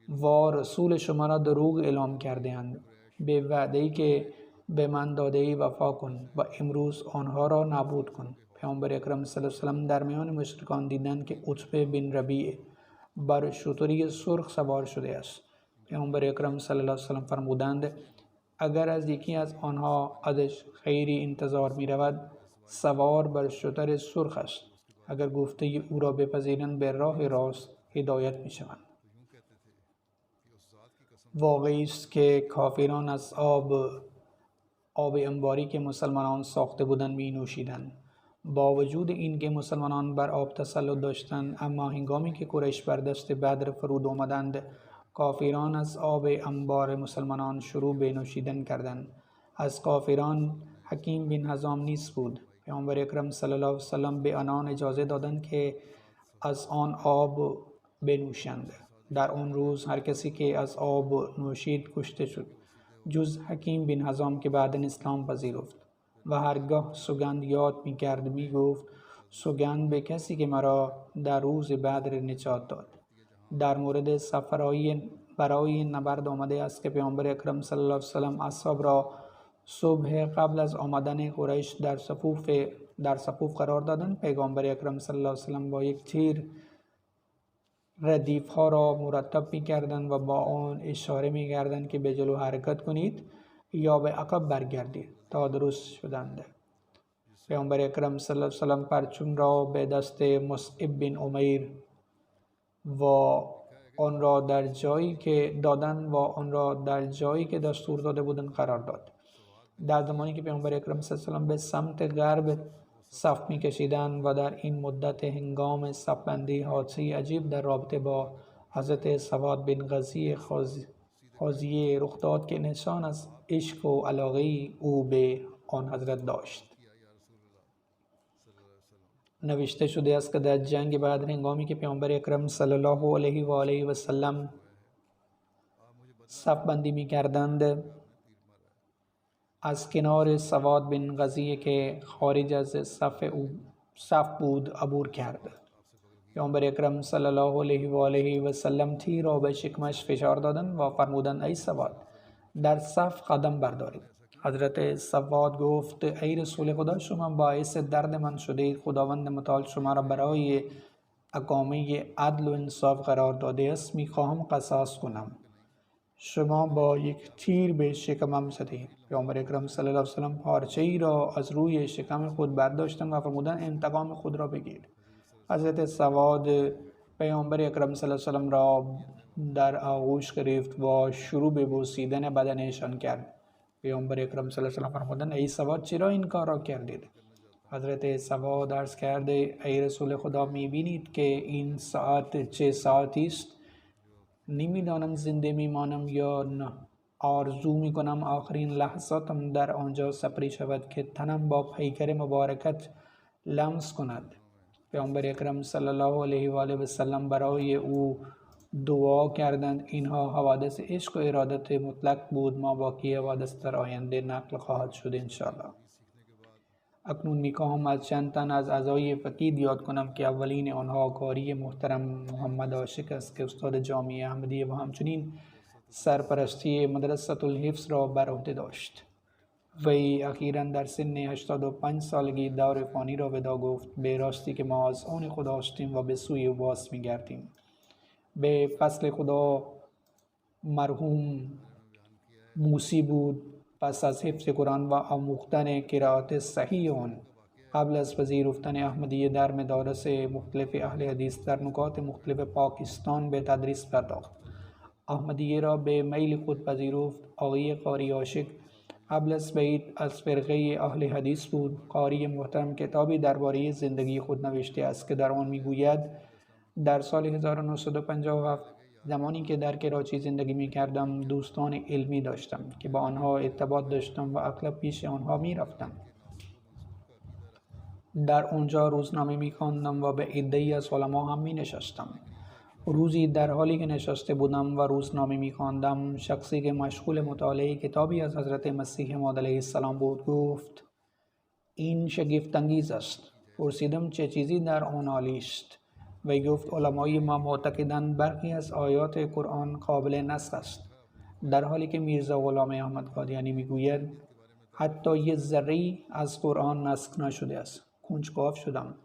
و رسول شما را دروغ اعلام کرده‌اند. به وعده‌ای که به من داده‌ای وفا کن و امروز آنها را نابود کن. پیامبر اکرم صلی الله علیه و سلم در میان مشرکان دیدند که عتبه بن ربیع بر شتری سرخ سوار شده است. پیامبر اکرم صلی الله علیه و سلم فرمودند اگر از یکی از آنها ازش خیری انتظار می رود سوار بر شتر سرخ است. اگر گفته او را بپذیرند به راه راست هدایت می شوند. واقعی است که کافران از آب انباری که مسلمانان ساخته بودند می نوشیدند. با وجود این که مسلمانان بر آب تسلط داشتند، اما هنگامی که قریش بر دشت بدر فرود آمدند کافران از آب انبار مسلمانان شروع به نوشیدن کردند. از کافران حکیم بن حزام نیز بود. پیامبر اکرم صلی الله علیه و سلم به آنان اجازه دادند که از آن آب بنوشند. در آن روز هر کسی که از آب نوشید کشته شد جز حکیم بن حزام که بعداً اسلام پذیرفت و هرگاه سوگند یاد می کرد می گفت سوگند به کسی که مرا در روز بدر نجات داد. در مورد سفرهای برای نبرد آمده است که پیامبر اکرم صلی الله علیه و سلم اصحاب را صبح قبل از آمدن قریش در صفوف قرار دادند. پیامبر اکرم صلی الله علیه و سلم با یک تیر ردیف ها را مرتب می کردند و با آن اشاره می کردند که به جلو حرکت کنید یا به عقب برگردید تا درست شدند. پیامبر اکرم صلی الله علیه و سلم پرچم را به دست مصعب بن عمیر و آن را در جایی که دستور داده بودند قرار داد. در زمانی که پیامبر اکرم صلی الله علیه و سلم به سمت غرب صف می کشیدند و در این مدت هنگام صف بندی حادثه عجیب در رابطه با حضرت سواد بن غزی خازیه رخ داد که نشان از عشق و علاقه او به آن حضرت داشت. نوشته شده است که در جنگ بدر هنگامی که پیامبر اکرم صلی الله علیه و آله و سلم صف بندی می کردند از کنار سواد بن غزیه که خارج از صف بود عبور کرد. پیامبر اکرم صلی الله علیه و آله و سلم تیر را به شکمش فشار دادند و فرمودند ای سواد در صف قدم بردارید. حضرت سواد گفت ای رسول خدا شما باعث درد من شده اید. خداوند متعال شما را برای اقامه عدل و انصاف قرار داده است. میخواهم قصاص کنم. شما با یک تیر به شکمم زدید. پیامبر اکرم صلی الله علیه و سلم پارچه ای را از روی شکم خود برداشتند و فرمودند انتقام خود را بگیر. حضرت سواد پیامبر اکرم صلی الله علیه و سلم را در آغوش گرفت و شروع به بوسیدن بدنشان کرد. پیامبر اکرم صلی الله علیه و سلم فرمودند ای سواد چرا این کار را کردید؟ حضرت سواد عرض کرده ای رسول خدا میبینید که این ساعت چه ساعتی است؟ نمیدانم زنده میمانم یا نه. آرزو میکنم آخرین لحظاتم در آنجا سپری شود که تنم با پیکر مبارکت لمس کند. پیامبر اکرم صلی الله علیه و آله و سلم برای او دعا کردند. اینها حوادث عشق و ارادت مطلق بود. ما باقی حوادث در آینده نقل خواهد شد انشاءالله. اکنون میخواهم از چند تن از اعضای فقید یاد کنم که اولین آنها قاری محترم محمد عاشق است که استاد جامعه احمدیه و همچنین سرپرستی مدرسه الحفظ را بر عهده داشت. وی اخیراً در سن 85 سالگی دور فانی را ودا گفت. به راستی که ما از آن خدا هستیم و به سوی او باز می‌گردیم. به فضل خدا مرحوم موسی بود. پس از حفظ قرآن و آموختن قرائت صحیح آن، قبل از پذیرفتن احمدیه در مدارس مختلف اهل حدیث در نقاط مختلف پاکستان به تدریس پرداخت. احمدیه را به میل خود پذیرفت. آقای قاری عاشق قبل از بیعت از فرقه اهل حدیث بود. قاری محترم کتابی درباره زندگی خود نوشته است که در آن میگوید در سال 1957 زمانی که در کراچی زندگی می کردم دوستان علمی داشتم که با آنها ارتباط داشتم و اغلب پیش آنها می رفتم. در آنجا روزنامه می خواندم و به عده‌ای از علما هم می نشستم. روزی در حالی که نشسته بودم و روزنامه می خواندم، شخصی که مشغول مطالعه کتابی از حضرت مسیح ماعود علیه السلام بود گفت این شگفت انگیز است. پرسیدم چه چیزی در آن عالی است؟ وی گفت علمای ما معتقدند برخی از آیات قرآن قابل نسخ است، در حالی که میرزا غلام احمد قادیانی میگوید حتی یک ذره‌ای از قرآن نسخ نشده است. کنجکاو شدم.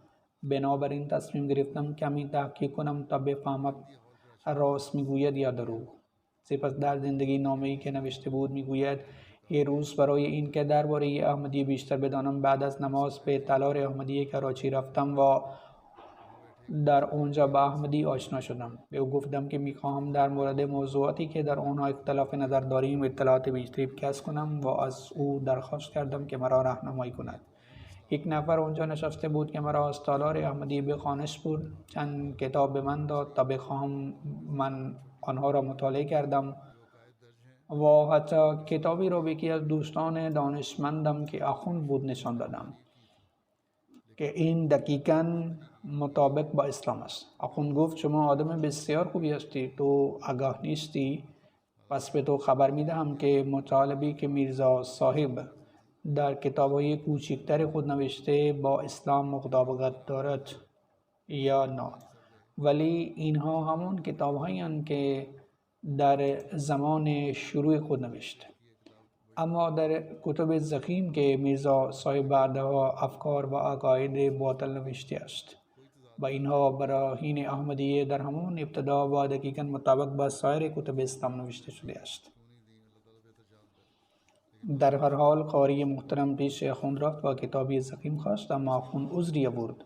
بنابراین تصمیم گرفتم کمی تحقیق کنم تا بفهمم راست میگوید یا دروغ. سپس در زندگی نامه‌ای که نوشته بود میگوید یه روز برای این که درباره احمدیه بیشتر بدانم، بعد از نماز به تالار احمدیه کراچی رفتم و در آنجا با احمدی آشنا شدم. به او گفتم که میخواهم در مورد موضوعاتی که در آنها اختلاف نظر داریم اطلاعات بیشتری کسب کنم و از او درخواست کردم که مرا راهنمایی کند. یک نفر آنجا نشسته بود که مرا از تالار احمدی به خانه‌اش برد. چند کتاب به من داد تا بخواهم. من آنها را مطالعه کردم و حتی کتابی را به یکی از دوستان دانشمندم که آخوند بود نشان دادم که این دقیقاً مطابق با اسلام است. آخوند گفت شما آدم بسیار خوبی هستی، تو آگاه نیستی، پس به تو خبر میدهم که مطالبی که میرزا صاحب در کتاب‌های کوچکتر خود نوشته با اسلام مطابقت دارد یا نه، ولی اینها همون کتاب‌هایی هستند که در زمان شروع خود نوشته. اما در کتب ضخیم که میرزا صاحب بعدها افکار و عقاید باطل نوشته است و اینها براهین احمدیه در همون ابتدا و دقیقاً مطابق با سایر کتب اسلام نوشته شده است. در هر حال قاری محترم پیش آخوند رفت و کتابی ضخیم خواست، اما آخوند عذری آورد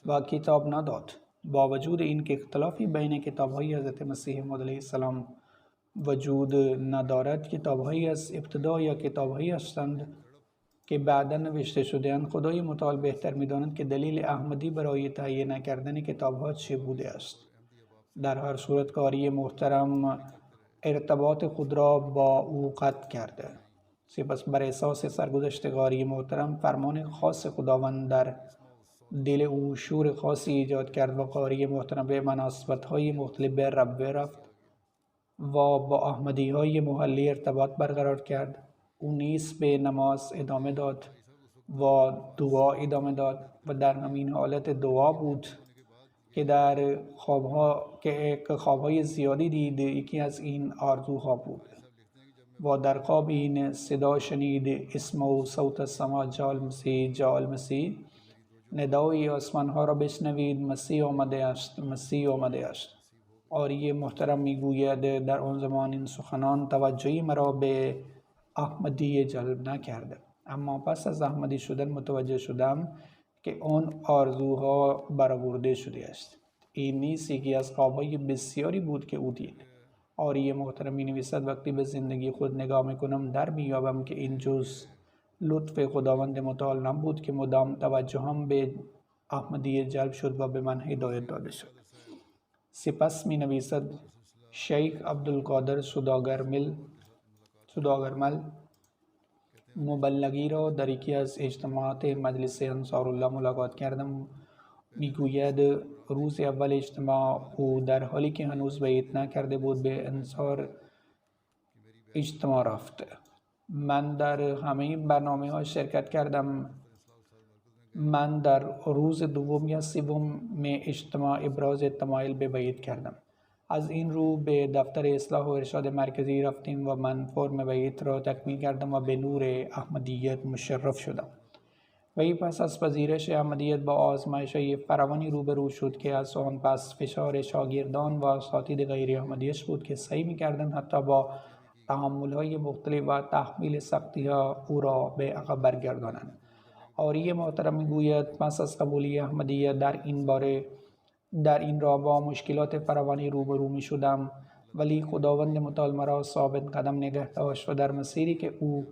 و کتاب نداد. با وجود این که اختلافی بین کتاب‌های حضرت مسیح موعود علیه السلام وجود ندارد، کتاب‌هایی از ابتدا یا کتاب‌هایی هستند که بعدا نوشته شده‌اند، خدای متعال بهتر می‌داند که دلیل احمدی برای تهیه نکردن کتاب‌ها چه بوده است. در هر صورت قاری محترم ارتباط خود را با او قطع کرده. سپس بر اساس سرگذشت قاری محترم فرمان خاص خداوند در دل او شور خاصی ایجاد کرد و قاری محترم به مناسبت‌های مختلف به ربوه رفت و با احمدی‌های محلی ارتباط برقرار کرد. او نیز به نماز ادامه داد و دعا ادامه داد و در همین حالت دعا بود که در خوابهای زیادی دید. یکی از این آرزوها بود و در خواب این صدا شنید اسمع صوت السما جاء المسیح جاء المسیح، ندای آسمان‌ها را بشنوید مسیح آمده است، مسیح آمده است. قاری محترم میگوید در آن زمان این سخنان توجهی مرا به احمدی جلب نکرده، اما پس از احمدی شدن متوجه شدم که آن آرزوها برآورده شده است. این نیز یکی از خوابهای بسیاری بود که او دید. قاری محترم می نویسد وقتی به زندگی خود نگاه میکنم در میابم که این جز لطف خداوند متعال نبود که مدام توجهم به احمدی جلب شد و به من هدایت داده شد. سپس می نویسد شیخ عبدالقادر سوداگرمل مبلغی را در یکی از اجتماعات مجلس انصارالله ملاقات کردم. میگوید روز اول اجتماع او در حالی که هنوز بیعت نکرده بود به انصار اجتماع رفت. من در همه برنامه‌ها شرکت کردم. من در روز دوم یا سوم اجتماع ابراز تمایل به بیعت کردم. از این رو به دفتر اصلاح و ارشاد مرکزی رفتیم و من فرم بیعت را تکمیل کردم و به نور احمدیت مشرف شدم. وی پس از پذیرش احمدیت با آزمایش‌های فراوانی روبرو شد که از آن پس فشار شاگردان و اساتید غیر احمدیش بود که سعی می‌کردند حتی با تحمل‌های مختلف و تحمیل سختی‌ها او را به عقب برگردانند. آریه محترم میگوید پس از قبولی احمدیه در این راه با مشکلات فراوانی روبرو می شدم، ولی خداوند متعال مرا ثابت قدم نگه داشت و در مسیری که او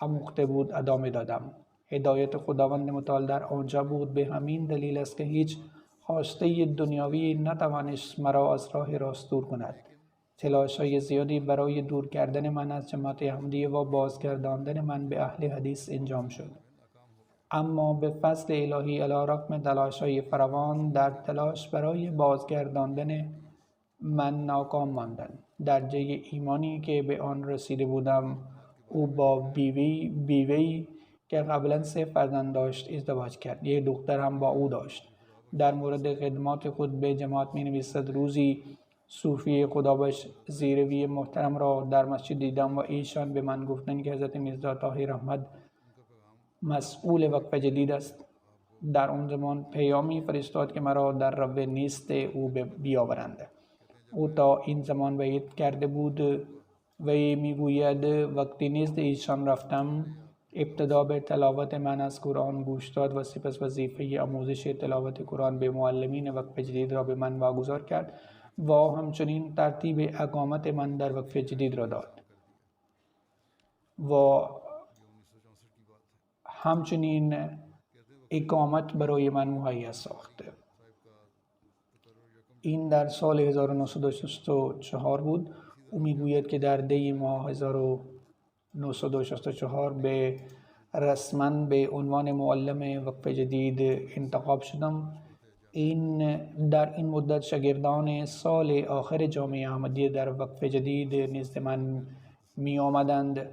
آموخته بود ادامه دادم. هدایت خداوند متعال در آنجا بود. به همین دلیل است که هیچ خواسته دنیاوی نتوانست مرا از راه راست دور کند. تلاش‌های زیادی برای دور کردن من از جماعت احمدیه و بازگرداندن من به اهل حدیث انجام شد، اما به فضل الهی علی رغم تلاش‌های فراوان در تلاش برای بازگرداندن من ناکام ماندند. درجه ایمانی که به آن رسیده بودم، او با بیوی که قبلا 3 فرزند داشت ازدواج کرد. یک دختر هم با او داشت. در مورد خدمات خود به جماعت می نویسد روزی صوفی خدابخش زیروی محترم را در مسجد دیدم و ایشان به من گفتند که حضرت میرزا طاهر احمد مسئول وقف جدید است. در آن زمان پیامی فرستاد که مرا در رو نیست او بیاورند. او تا این زمان وعید کرده بود. وی میگوید وقتی نزد ایشان رفتم، ابتدا به تلاوت من از قرآن گوش داد و سپس وظیفه آموزش تلاوت قرآن به معلمین وقف جدید را به من واگذار کرد و همچنین ترتیب اقامت من در وقف جدید را داد و همچنین اقامت برای من مهیا ساخت. این در سال 1964 بود. او میگوید که در دی ماه 1964 رسما به عنوان معلم وقف جدید انتخاب شدم. در این مدت شاگردان سال آخر جامعه احمدیه در وقف جدید نزد من می آمدند.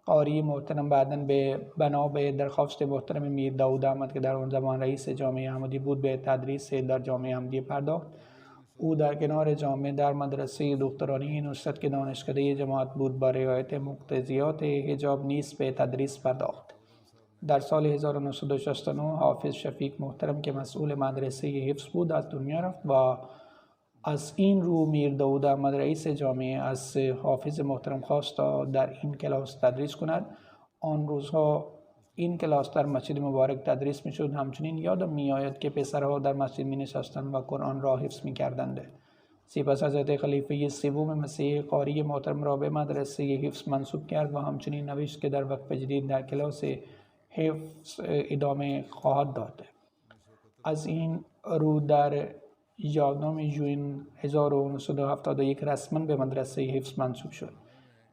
قاری محترم بعداً به بنا به درخواست محترم میر داود احمد که در آن زمان رئیس جامعه احمدیه بود به تدریس در جامعه احمدیه پرداخت. او در کنار جامعه در مدرسه دخترانی نصرت که دانشکده جماعت بود با رعایت مقتضیات حجاب نیز به تدریس پرداخت. در سال 1969 حافظ شفیق محترم که مسئول مدرسه حفظ بود از دنیا رفت و از این رو میر داود احمد رئیس جامعه از حافظ محترم خواست تا در این کلاس تدریس کند. آن روزها این کلاس در مسجد مبارک تدریس میشد. همچنین یادم میآید که پسرها در مسجد می نشستند و قرآن را حفظ می کردند. سپس حضرت خلیفه سوم مسیح قاری محترم را به مدرسه حفظ منصوب کرد و همچنین نوشت که در وقف جدید در کلاس حفظ ادامه خواهد داد. از این رو در 11 ژوئن 1971 رسما به مدرسه حفظ منصوب شد.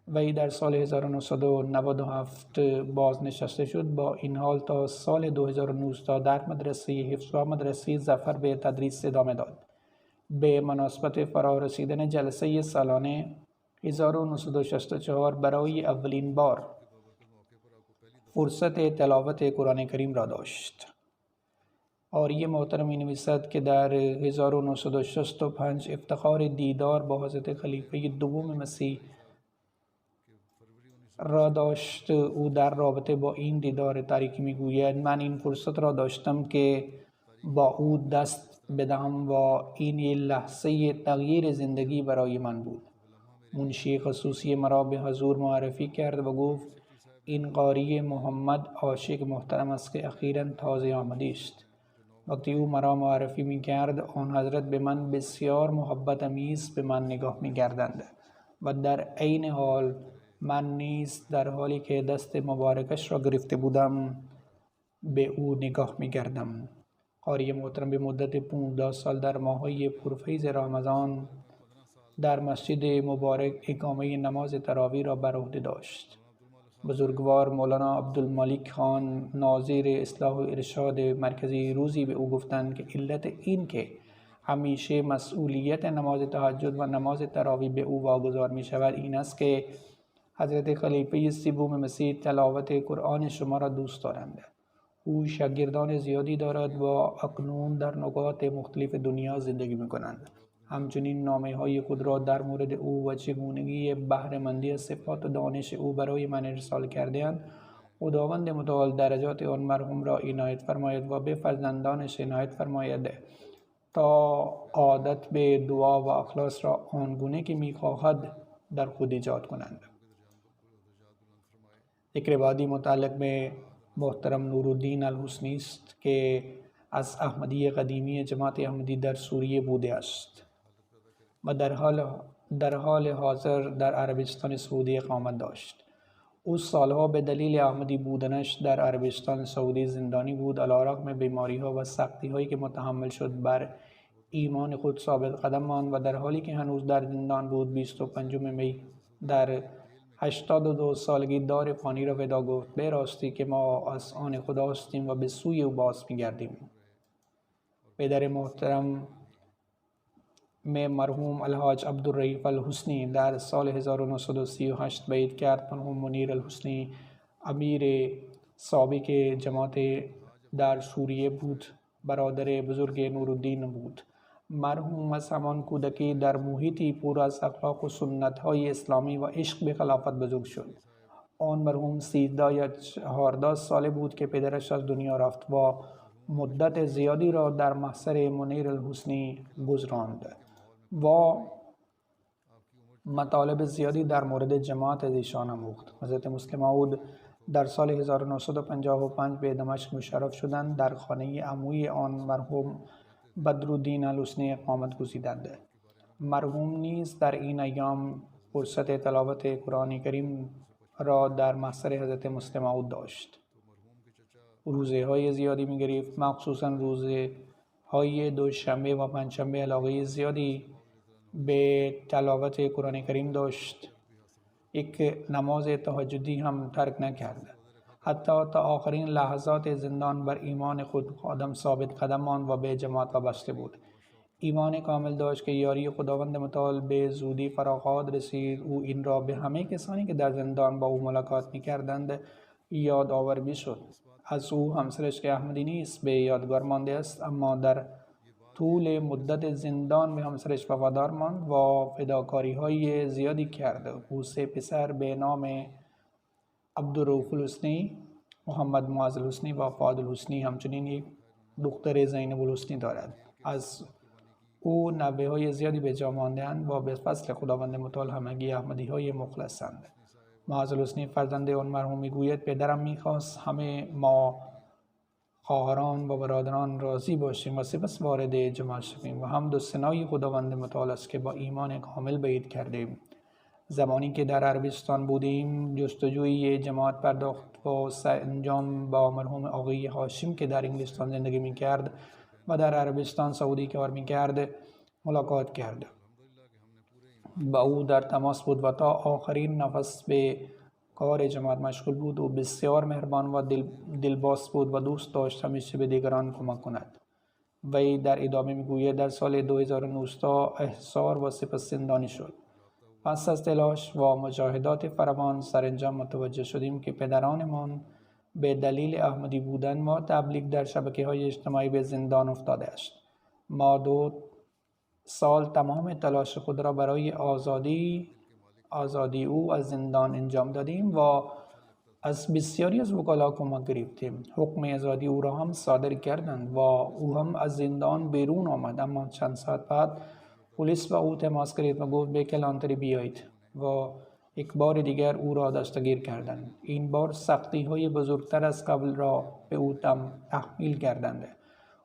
وی در سال 1997 بازنشسته شد. با این حال تا سال 2019 در مدرسه حفظ و مدرسه ظفر به تدریس ادامه داد. به مناسبت فرا رسیدن جلسه سالانه 1964 برای اولین بار فرصت تلاوت قرآن کریم را داشت. آریه محترم می نویسد که در 1965 افتخار دیدار با حضرت خلیفه دوم مسیح را داشت. او در رابطه با این دیدار تاریخی می گوید من این فرصت را داشتم که با او دست بدهم و این لحظه تغییر زندگی برای من بود. منشی خصوصی مرا به حضور معرفی کرد و گفت این قاری محمد عاشق محترم است که اخیراً تازه آمده است. وقتی او مرا معرفی می کرد آن حضرت به من بسیار محبت آمیز به من نگاه می کردند و در عین حال من نیز در حالی که دست مبارکش را گرفته بودم به او نگاه می کردم. قاری محترم به مدت 15 سال در ماه‌های پرفیض رمضان در مسجد مبارک اقامه نماز تراویح را بر عهده داشت. بزرگوار مولانا عبدالمالک خان ناظر اصلاح و ارشاد مرکزی روزی به او گفتند که علت این که همیشه مسئولیت نماز تهجد و نماز تراویح به او واگذار می شود این است که حضرت خلیفه سوم مسیح تلاوت قرآن شما را دوست دارند. او شاگردان زیادی دارد و اکنون در نقاط مختلف دنیا زندگی می کنند. همچنین نامه‌های خود را در مورد او و چگونگی بهره‌مندی از صفات و دانش او برای من ارسال کرده‌اند. خداوند متعال درجات آن مرحوم را عنایت فرماید و به فرزندانش عنایت فرماید تا عادت به دعا و اخلاص را آنگونه که می‌خواهد در خود ایجاد کنند. ذکر بعدی متعلق به محترم نورالدین الحسنی است که از احمدی قدیمی جماعت احمدی در سوریه بوده است و در حال حاضر در عربستان سعودی اقامت داشت. او سالها به دلیل احمدی بودنش در عربستان سعودی زندانی بود. علیرغم بیماری‌ها و سختی‌هایی که متحمل شد، بر ایمان خود ثابت قدم ماند و در حالی که هنوز در زندان بود 25 می در 82 سالگی دار فانی را ودا گفت: به راستی که ما از آن خدا هستیم و به سوی او باز می‌گردیم. پدر محترم مرحوم الحاج عبدالرئیف الحسنی در سال 1938 بیعت کرد. مرحوم منیر الحسنی امیر سابق جماعت در سوریه بود. برادر بزرگ نورالدین بود. مرحوم از همان کودکی در محیطی پر از اخلاق و سنت‌های اسلامی و عشق به خلافت بزرگ شد. آن مرحوم 13 یا 14 ساله بود که پدرش از دنیا رفت و مدت زیادی را در محضر منیر الحسنی گذراند و مطالب زیادی در مورد جماعت از ایشان آموخت. حضرت مسلم موعود در سال 1955 به دمشق مشرف شدند. در خانه عموی آن مرحوم بدرالدین الحسنی اقامت گزیدند. مرحوم نیز در این ایام فرصت تلاوت قرآن کریم را در محضر حضرت مسلم موعود داشت. روزه های زیادی می گرفت، مخصوصا روزه های دوشنبه و پنجشنبه علاقه زیادی به تلاوت قرآن کریم داشت. یک نماز تهجدی هم ترک نکرد. حتی تا آخرین لحظات زندان بر ایمان خود ثابت قدم ماند و به جماعت وابسته بود. ایمان کامل داشت که یاری خداوند متعال به زودی فراخواهد رسید. او این را به همه کسانی که در زندان با او ملاقات می‌کردند یادآور می‌شد. از او همسرش که احمدی نیست به یادگار مانده است، اما در طول مدت زندان به همسرش وفادار ماند و فداکاری‌های زیادی کرد. او 3 پسر به نام عبدالرؤوف الحسنی، محمد معاذ الحسنی و فؤاد الحسنی، همچنین یک دختر زینب الحسنی دارد. از او نوه‌های زیادی به جا مانده‌اند و به فضل خداوند متعال همگی احمدی‌های مخلصند. معاذ الحسنی فرزند آن مرحوم میگوید: پدرم می‌خواست همه ما خواهران و برادران راضی باشیم و سپس وارد جماعت شویم و حمد و ثنای خداوند متعال است که با ایمان کامل بیعت کردیم. زمانی که در عربستان بودیم جستجوی جماعت پرداخت و سرانجام با مرحوم آقای هاشم که در انگلستان زندگی می‌کرد و در عربستان سعودی کار می‌کرد ملاقات کرد. با او در تماس بود و تا آخرین نفس به کار جماعت مشغول بود. و بسیار مهربان و دلباز بود و دوست داشت همیشه به دیگران کمک کند. وی در ادامه میگوید: در سال 2019 احضار و سپس زندانی شد. پس از تلاش و مجاهدات فراوان سرانجام متوجه شدیم که پدرانمان به دلیل احمدی بودن و تبلیغ در شبکه‌های اجتماعی به زندان افتاده است. ما 2 سال تمام تلاش خود را برای آزادی او از زندان انجام دادیم و از بسیاری از وکلا کمک گرفتیم. حکم آزادی او را هم صادر کردند و او هم از زندان بیرون آمد. اما چند ساعت بعد پلیس با او تماس گرفت و گفت به کلانتری بیایید و یک بار دیگر او را دستگیر کردند. این بار سختی‌های بزرگتر از قبل را به او تحمیل کردند.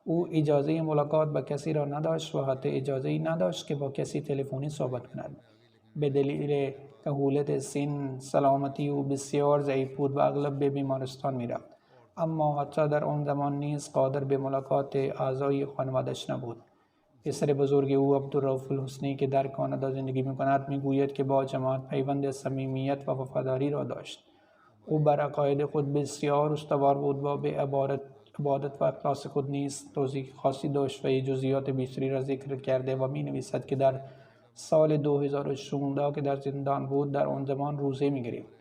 او اجازه ملاقات با کسی را نداشت و حتی اجازه‌ای نداشت که با کسی تلفنی صحبت کند. به دلیل کهولت سن سلامتی او بسیار ضعیف بود و اغلب به بیمارستان می‌رفت. اما حتی در آن زمان نیز قادر به ملاقات اعضای خانواده‌اش نبود. پسر بزرگ او عبدالرؤوف الحسنی که در کانادا زندگی می‌کند می‌گوید که با جماعت پیوند صمیمیت و وفاداری را داشت. او بر عقاید خود بسیار استوار بود و به عبادت و اخلاص خود نیز توضیح خاصی داشت و جزئیات بیشتری را ذکر کرده و می‌نویسد که در سال 2016 که در زندان بود در آن زمان روزه می‌گرفت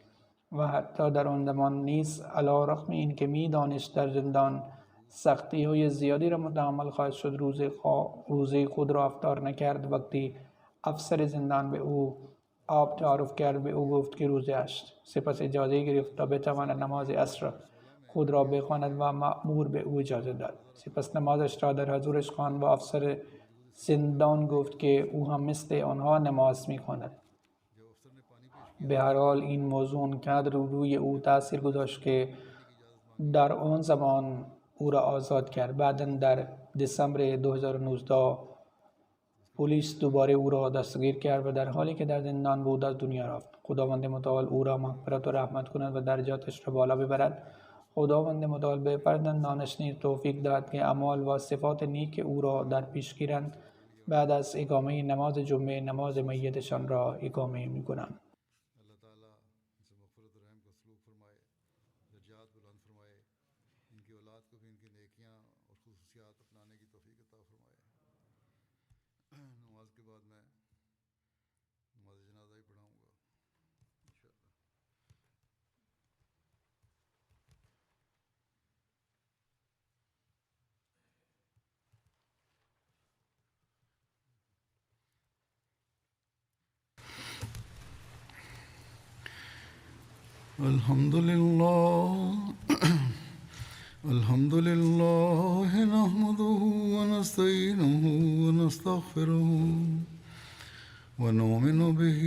و حتی در آن زمان نیز علیرغم اینکه می‌دانست در زندان سختی‌های زیادی را متحمل خواهد شد روزه خود را افطار نکرد. وقتی افسر زندان به او آب تعارف کرد به او گفت که روزه است. سپس اجازه گرفت تا بتواند نماز عصر خود را بخواند و مأمور به او اجازه داد. سپس نمازش را در حضورش خواند و افسر زندان گفت که او هم مثل آنها نماز می‌خواند. به هر حال این موضوع اونقدر روی او تاثیر گذاشت که در آن زمان او را آزاد کرد. بعداً در دسامبر 2019 پلیس دوباره او را دستگیر کرد و در حالی که در زندان بود از دنیا رفت. خداوند متعال او را مغفرت و رحمت کند و درجاتش را بالا ببرد. خداوند متعال به فرزندانش نیز توفیق دهد که اعمال و صفات نیک او را در پیش گیرند. بعد از اقامه نماز جمعه نماز میتشان را اقامه می‌کنند.
اللہ تعالیٰ ان سے مغفرت و رحم کا سلوک فرمائے، درجات بلند فرمائے، ان کی اولاد کو بھی ان کی نیکیاں اور خصوصیات اپنانے کی توفیق عطا فرمائے۔ نماز کے بعد میں نماز جنازہ ہی پڑھاؤں گا انشاءاللہ۔ الحمد لله نحمده ونستعينه ونستغفره ونؤمن به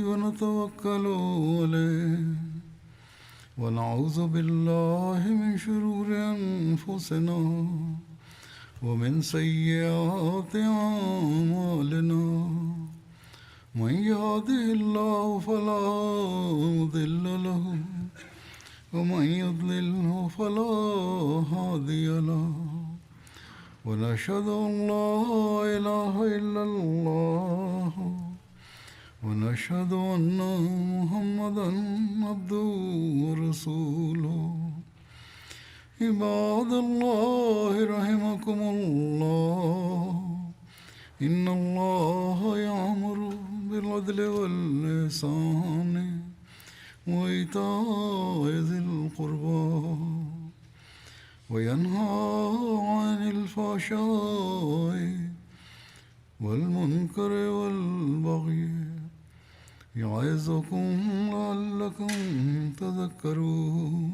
ونتوكل عليه ونعوذ بالله من شرور أنفسنا ومن سيئات أعمالنا من يهده الله فلا مضل له ومن يضلله فلا هادي له ونشهد أن لا إله إلا الله ونشهد أن محمدا عبده ورسوله عباد الله رحمكم الله إن الله يأمر بالعدل والإحسان وإيتاء ذي القربى وينهى عن الفحشاء والمنكر والبغي يعظكم لعلكم تذكرون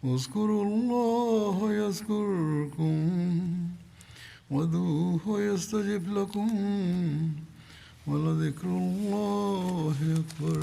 اذكروا الله يذكركم وادعوه يستجب لكم ولذكر الله أكبر